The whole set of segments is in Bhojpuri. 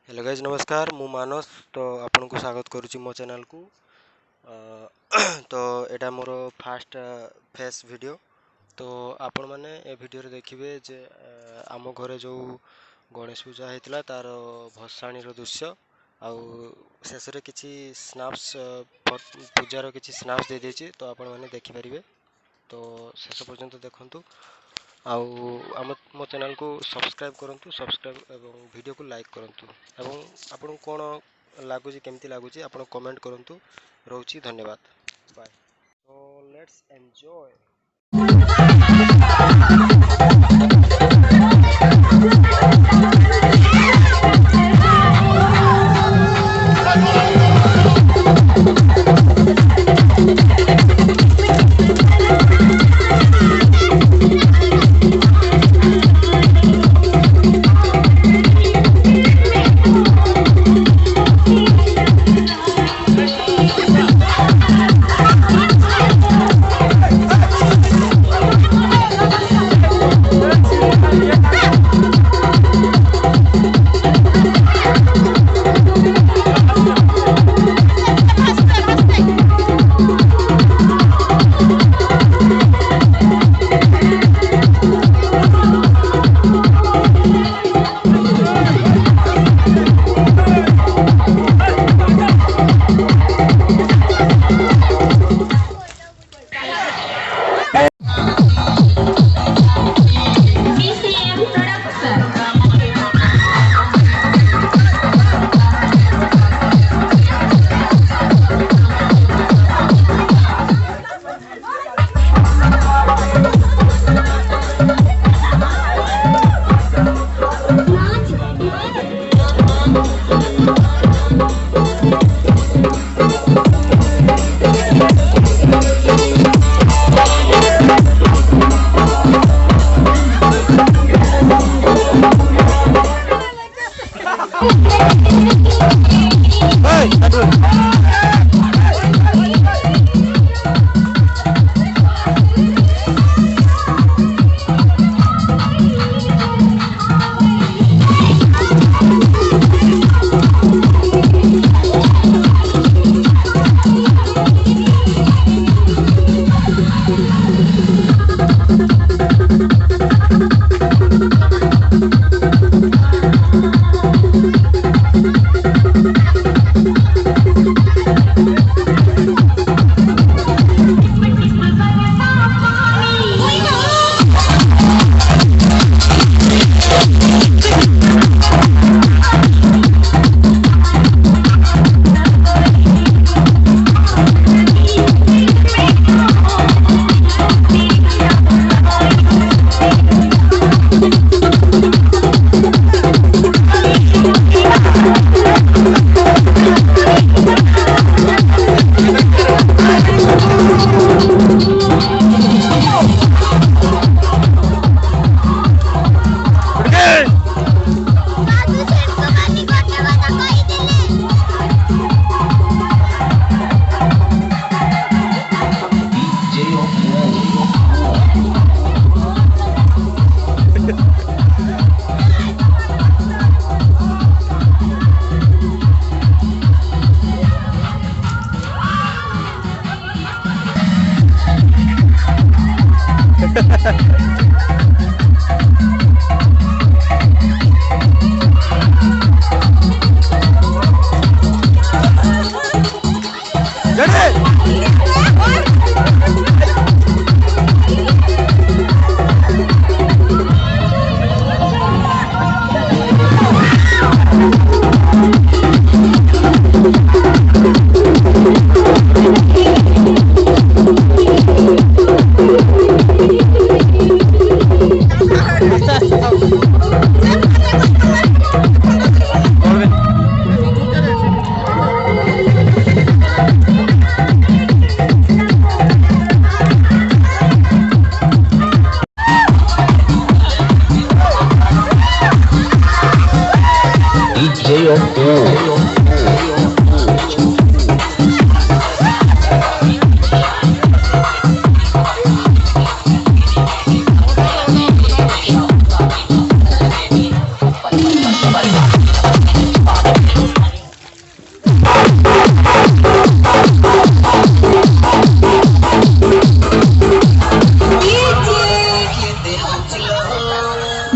हेलो गाइज नमस्कार मु मानस तो आपन को स्वागत करुच्ची मो चैनल को तो एटा मोर फास्ट फेस वीडियो तो आपण माने ए वीडियो रे देखिबे जे आम घरे जो गणेश पूजा हेतिला तार भसाणी रो दृश्य आउ शेष रे किछि स्नैप्स पूजार किछि स्नैप्स दे देछि तो आपण माने देखि परिबे तो शेष पर्यंत देखंतु आउ आम मो चैनल को सब्सक्राइब करंतु सब्सक्राइब एवं वीडियो को लाइक करंतु एवं आपन कोन लागुची केमती लागुची आपन कमेंट करंतु रहउची धन्यवाद बाय तो लेट्स एन्जॉय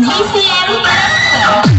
BCM